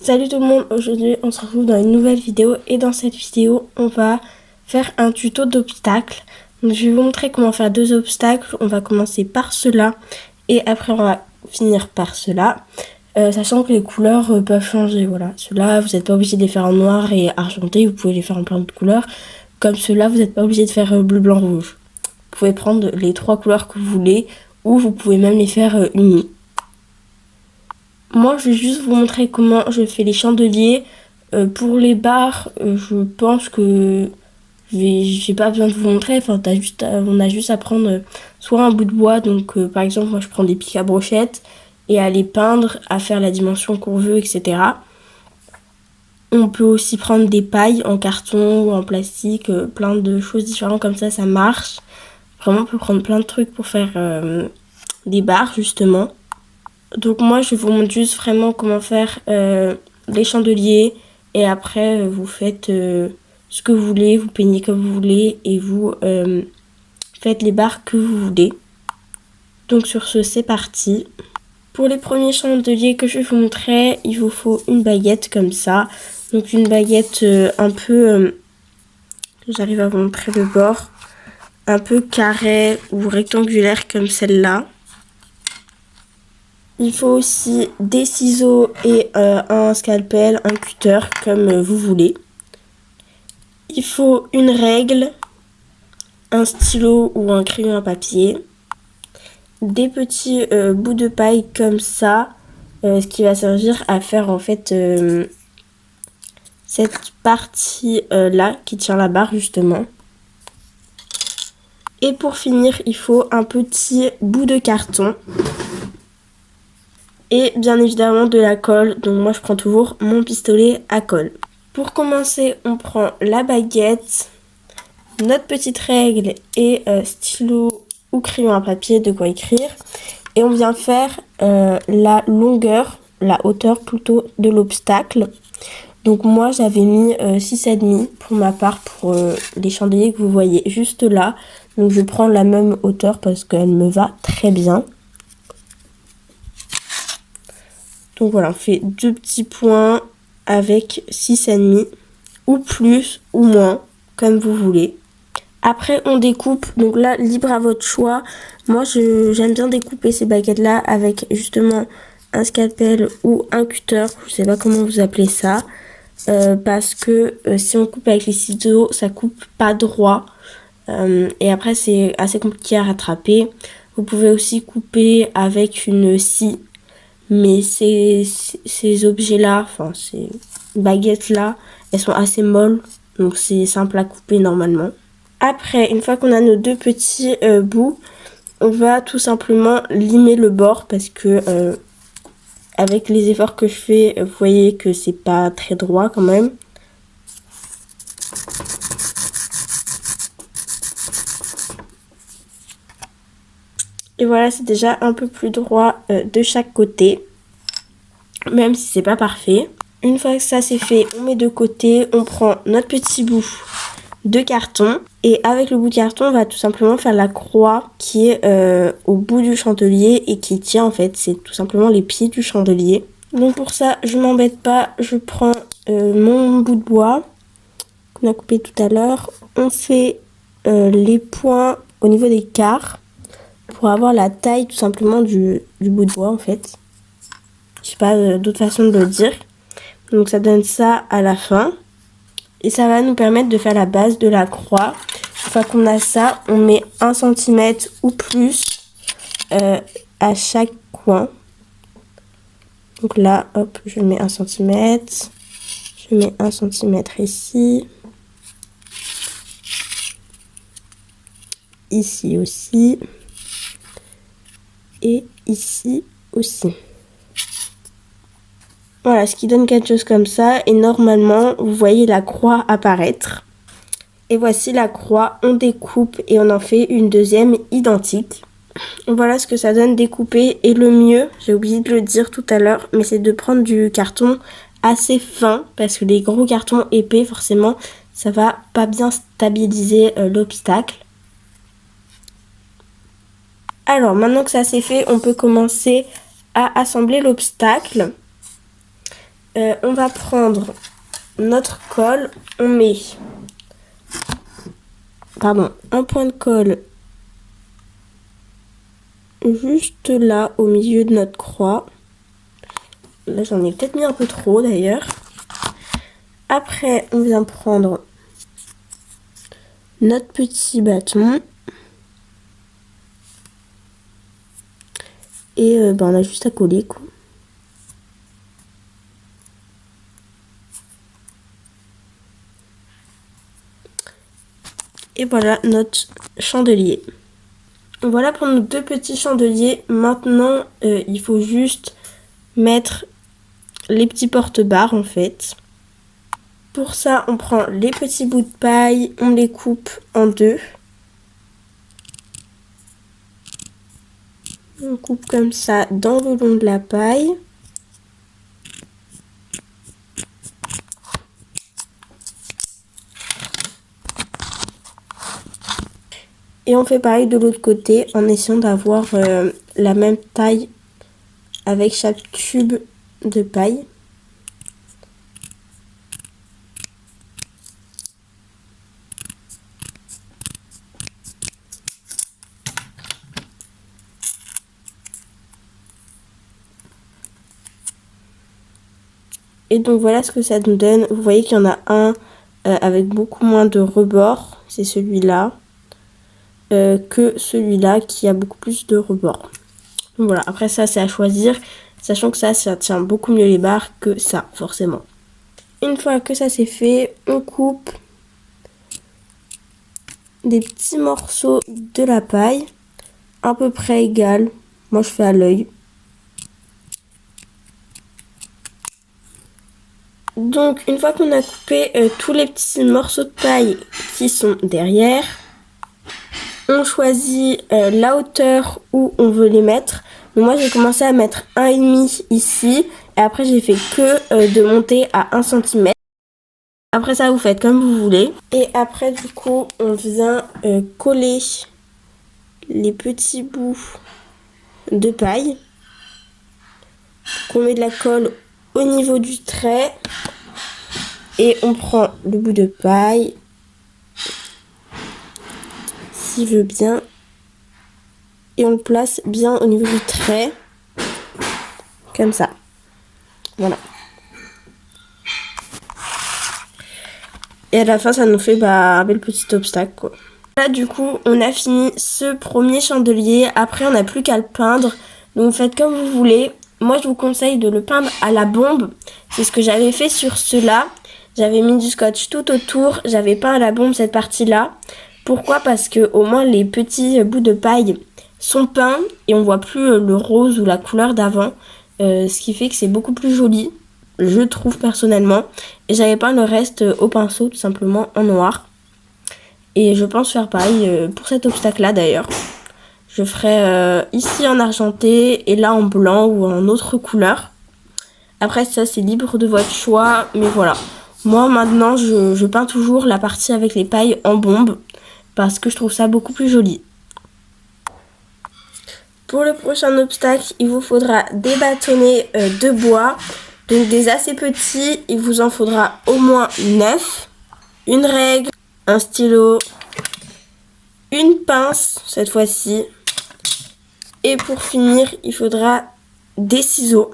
Salut tout le monde, aujourd'hui on se retrouve dans une nouvelle vidéo et dans cette vidéo on va faire un tuto d'obstacles. Donc je vais vous montrer comment faire deux obstacles, on va commencer par cela et après on va finir par cela. Sachant que les couleurs peuvent changer, voilà. Ceux-là vous n'êtes pas obligé de les faire en noir et argenté, vous pouvez les faire en plein de couleurs. Comme ceux-là vous n'êtes pas obligé de faire bleu, blanc, rouge. Vous pouvez prendre les trois couleurs que vous voulez ou vous pouvez même les faire unies. Moi, je vais juste vous montrer comment je fais les chandeliers. Pour les barres, je pense que j'ai pas besoin de vous montrer. Enfin, on a juste à prendre soit un bout de bois. Donc, par exemple, moi, je prends des pics à brochettes et à les peindre, à faire la dimension qu'on veut, etc. On peut aussi prendre des pailles en carton ou en plastique, plein de choses différentes comme ça marche. Vraiment, on peut prendre plein de trucs pour faire des barres, justement. Donc moi je vous montre juste vraiment comment faire les chandeliers et après vous faites ce que vous voulez, vous peignez comme vous voulez et vous faites les barres que vous voulez. Donc sur ce c'est parti. Pour les premiers chandeliers que je vais vous montrer, il vous faut une baguette comme ça. Donc une baguette un peu, j'arrive à vous montrer le bord, un peu carré ou rectangulaire comme celle-là. Il faut aussi des ciseaux et un scalpel, un cutter comme vous voulez. Il faut une règle, un stylo ou un crayon à papier, des petits bouts de paille comme ça, ce qui va servir à faire en fait cette partie là qui tient la barre justement. Et pour finir, il faut un petit bout de carton. Et bien évidemment de la colle, donc moi je prends toujours mon pistolet à colle. Pour commencer, on prend la baguette, notre petite règle et stylo ou crayon à papier, de quoi écrire. Et on vient faire la longueur, la hauteur plutôt de l'obstacle. Donc moi j'avais mis 6,5 pour ma part pour les chandeliers que vous voyez juste là. Donc je prends la même hauteur parce qu'elle me va très bien. Donc voilà, on fait deux petits points avec 6,5 ou plus ou moins, comme vous voulez. Après, on découpe, donc là, libre à votre choix. Moi, j'aime bien découper ces baguettes-là avec justement un scalpel ou un cutter, je sais pas comment vous appelez ça. Parce que si on coupe avec les ciseaux, ça coupe pas droit. Et après, c'est assez compliqué à rattraper. Vous pouvez aussi couper avec une scie. Mais ces objets-là, enfin ces baguettes-là, elles sont assez molles, donc c'est simple à couper normalement. Après, une fois qu'on a nos deux petits bouts, on va tout simplement limer le bord parce que avec les efforts que je fais, vous voyez que c'est pas très droit quand même. Et voilà, c'est déjà un peu plus droit de chaque côté, même si c'est pas parfait. Une fois que ça c'est fait, on met de côté, on prend notre petit bout de carton et avec le bout de carton, on va tout simplement faire la croix qui est au bout du chandelier et qui tient en fait, c'est tout simplement les pieds du chandelier. Donc pour ça, je m'embête pas, je prends mon bout de bois qu'on a coupé tout à l'heure, on fait les points au niveau des quarts pour avoir la taille tout simplement du bout de bois en fait. Je sais pas d'autre façon de le dire. Donc ça donne ça à la fin. Et ça va nous permettre de faire la base de la croix. Une fois qu'on a ça, on met 1 cm ou plus à chaque coin. Donc là, hop, je mets 1 cm. Je mets 1 cm ici. Ici aussi. Et ici aussi. Voilà, ce qui donne quelque chose comme ça. Et normalement, vous voyez la croix apparaître. Et voici la croix. On découpe et on en fait une deuxième identique. Voilà ce que ça donne découpé. Et le mieux, j'ai oublié de le dire tout à l'heure, mais c'est de prendre du carton assez fin. Parce que les gros cartons épais, forcément, ça va pas bien stabiliser l'obstacle. Alors, maintenant que ça c'est fait, on peut commencer à assembler l'obstacle. On va prendre notre colle, on met un point de colle juste là au milieu de notre croix. Là j'en ai peut-être mis un peu trop d'ailleurs. Après on vient prendre notre petit bâton et on a juste à coller quoi. Et voilà notre chandelier. Voilà pour nos 2 petits chandeliers. Maintenant, il faut juste mettre les petits porte-barres en fait. Pour ça, on prend les petits bouts de paille, on les coupe en 2. On coupe comme ça dans le long de la paille. Et on fait pareil de l'autre côté en essayant d'avoir la même taille avec chaque tube de paille. Et donc voilà ce que ça nous donne. Vous voyez qu'il y en a un avec beaucoup moins de rebord, c'est celui-là, que celui-là qui a beaucoup plus de rebord. Donc voilà, après ça c'est à choisir, sachant que ça tient beaucoup mieux les barres que ça, forcément. Une fois que ça c'est fait, on coupe des petits morceaux de la paille, à peu près égal. Moi je fais à l'œil. Donc une fois qu'on a coupé tous les petits morceaux de paille qui sont derrière, on choisit la hauteur où on veut les mettre. Donc moi j'ai commencé à mettre 1,5 ici et après j'ai fait que de monter à 1 cm. Après ça vous faites comme vous voulez. Et après du coup on vient coller les petits bouts de paille. On met de la colle au niveau du trait. Et on prend le bout de paille, s'il veut bien, et on le place bien au niveau du trait, comme ça. Voilà. Et à la fin, ça nous fait un bel petit obstacle, quoi. Là, du coup, on a fini ce premier chandelier. Après, on n'a plus qu'à le peindre. Donc, faites comme vous voulez. Moi, je vous conseille de le peindre à la bombe. C'est ce que j'avais fait sur ceux-là. J'avais mis du scotch tout autour. J'avais peint à la bombe cette partie-là. Pourquoi ? Parce que au moins, les petits bouts de paille sont peints et on voit plus le rose ou la couleur d'avant. Ce qui fait que c'est beaucoup plus joli, je trouve personnellement. Et j'avais peint le reste au pinceau, tout simplement en noir. Et je pense faire pareil pour cet obstacle-là d'ailleurs. Je ferai ici en argenté et là en blanc ou en autre couleur. Après ça c'est libre de votre choix, mais voilà. Moi maintenant je peins toujours la partie avec les pailles en bombe parce que je trouve ça beaucoup plus joli. Pour le prochain obstacle, il vous faudra des bâtonnets de bois. Donc des assez petits, il vous en faudra au moins 9. Une règle, un stylo, une pince cette fois-ci. Et pour finir, il faudra des ciseaux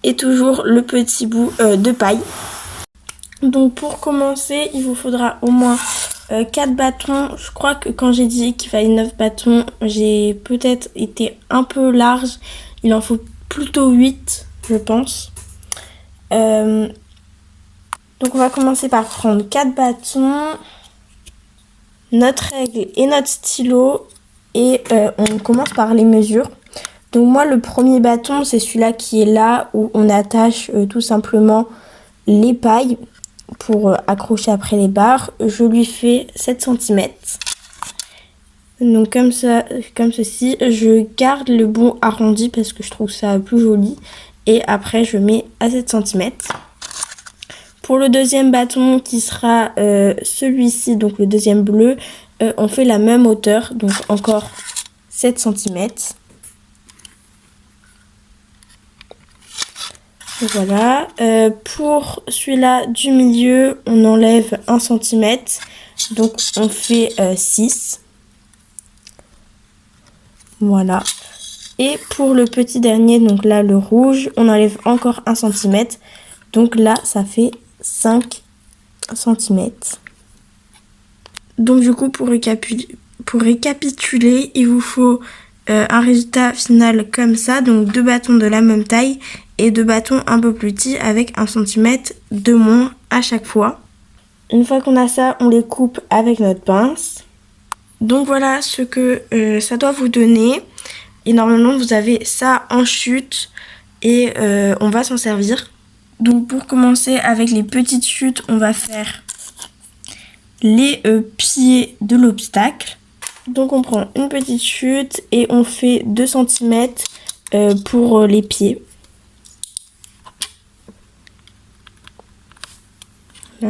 et toujours le petit bout de paille. Donc pour commencer, il vous faudra au moins 4 bâtons. Je crois que quand j'ai dit qu'il fallait 9 bâtons, j'ai peut-être été un peu large. Il en faut plutôt 8, je pense. Donc on va commencer par prendre 4 bâtons, notre règle et notre stylo. Et on commence par les mesures. Donc moi le premier bâton c'est celui-là qui est là où on attache tout simplement les pailles pour accrocher après les barres. Je lui fais 7 cm. Donc comme ça, comme ceci. Je garde le bout arrondi parce que je trouve ça plus joli. Et après je mets à 7 cm. Pour le deuxième bâton qui sera celui-ci, donc le deuxième bleu, on fait la même hauteur, donc encore 7 cm. Voilà. Pour celui-là du milieu, on enlève 1 cm. Donc on fait 6. Voilà. Et pour le petit dernier, donc là le rouge, on enlève encore 1 cm. Donc là ça fait 5 cm. Donc du coup pour récapituler, il vous faut un résultat final comme ça. Donc 2 bâtons de la même taille et 2 bâtons un peu plus petits avec 1 cm de moins à chaque fois. Une fois qu'on a ça, on les coupe avec notre pince. Donc voilà ce que ça doit vous donner. Et normalement vous avez ça en chute et on va s'en servir. Donc pour commencer avec les petites chutes, on va faire les pieds de l'obstacle. Donc on prend une petite chute et on fait 2 cm pour les pieds. Là.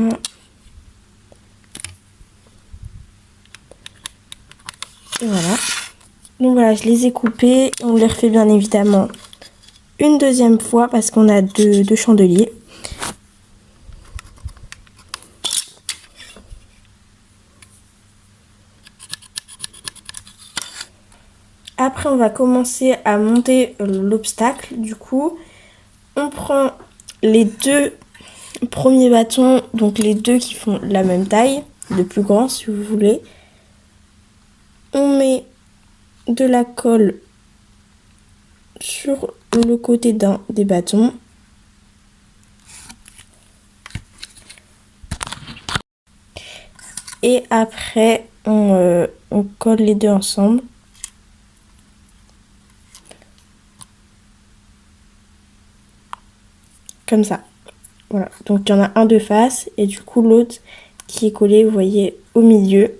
Et voilà. Donc voilà, je les ai coupés. On les refait bien évidemment une deuxième fois parce qu'on a deux chandeliers. Après, on va commencer à monter l'obstacle. Du coup, on prend les 2 premiers bâtons, donc les 2 qui font la même taille, le plus grand si vous voulez. On met de la colle sur le côté d'un des bâtons. Et après, on colle les 2 ensemble. Comme ça. Voilà. Donc, il y en a un de face et du coup, l'autre qui est collé, vous voyez, au milieu.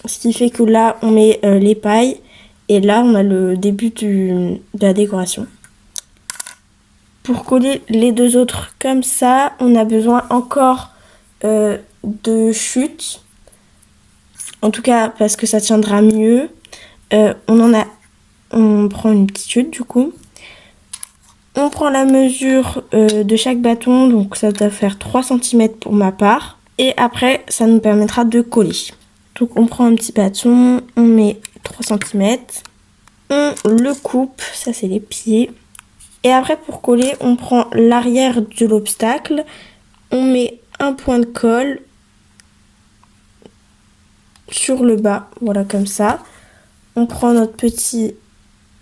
Ce qui fait que là, on met les pailles et là, on a le début de la décoration. Pour coller les 2 autres comme ça, on a besoin encore de chutes. En tout cas, parce que ça tiendra mieux. On prend une petite chute du coup. On prend la mesure de chaque bâton, donc ça doit faire 3 cm pour ma part. Et après, ça nous permettra de coller. Donc on prend un petit bâton, on met 3 cm. On le coupe, ça c'est les pieds. Et après pour coller, on prend l'arrière de l'obstacle. On met un point de colle sur le bas, voilà comme ça. On prend notre petit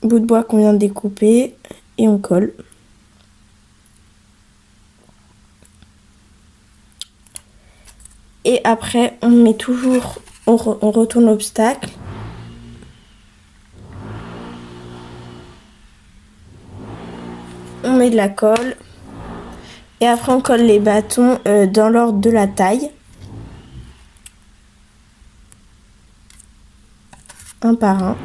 bout de bois qu'on vient de découper et on colle. Et après, on met toujours, on retourne l'obstacle. On met de la colle. Et après, on colle les bâtons dans l'ordre de la taille. Un par un.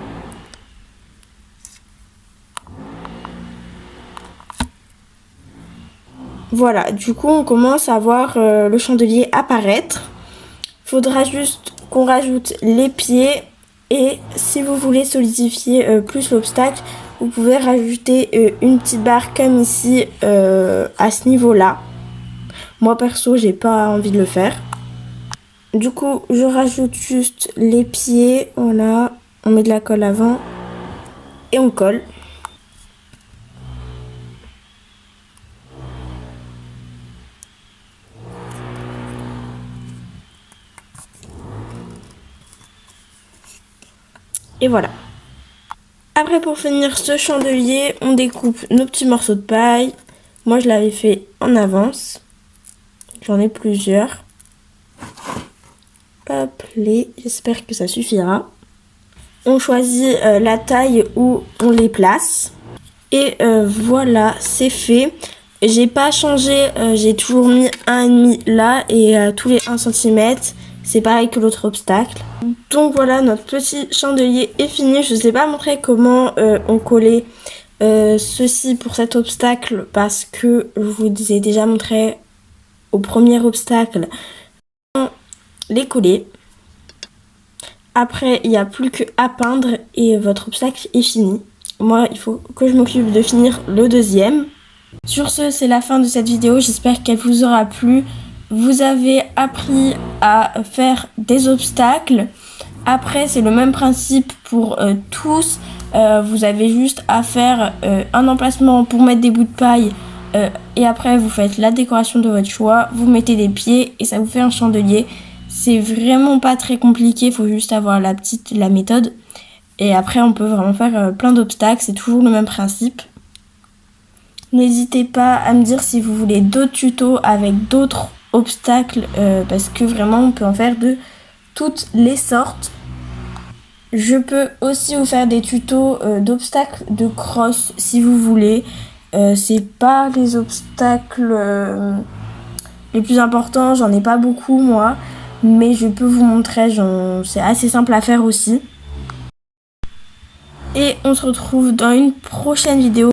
Voilà, du coup, on commence à voir le chandelier apparaître. Faudra juste qu'on rajoute les pieds et si vous voulez solidifier plus l'obstacle, vous pouvez rajouter une petite barre comme ici à ce niveau-là. Moi perso, j'ai pas envie de le faire. Du coup, je rajoute juste les pieds, voilà, on met de la colle avant et on colle. Et voilà. Après, pour finir ce chandelier, on découpe nos petits morceaux de paille. Moi, je l'avais fait en avance. J'en ai plusieurs. Hop, j'espère que ça suffira. On choisit la taille où on les place. Et voilà, c'est fait. J'ai pas changé, j'ai toujours mis 1,5 là et tous les 1 cm. C'est pareil que l'autre obstacle. Donc voilà, notre petit chandelier est fini. Je ne vous ai pas montré comment on collait ceci pour cet obstacle parce que je vous ai déjà montré au premier obstacle les coller. Après, il n'y a plus qu'à peindre et votre obstacle est fini. moi il faut que je m'occupe de finir le deuxième. Sur ce, c'est la fin de cette vidéo, j'espère qu'elle vous aura plu. Vous avez appris à faire des obstacles. Après, c'est le même principe pour tous. Vous avez juste à faire un emplacement pour mettre des bouts de paille. Et après, vous faites la décoration de votre choix. Vous mettez des pieds et ça vous fait un chandelier. C'est vraiment pas très compliqué, il faut juste avoir la méthode. Et après, on peut vraiment faire plein d'obstacles. C'est toujours le même principe. N'hésitez pas à me dire si vous voulez d'autres tutos avec d'autres obstacles parce que vraiment on peut en faire de toutes les sortes. Je peux aussi vous faire des tutos d'obstacles de cross si vous voulez. C'est pas les obstacles les plus importants, j'en ai pas beaucoup moi, mais je peux vous montrer, c'est assez simple à faire aussi. Et on se retrouve dans une prochaine vidéo.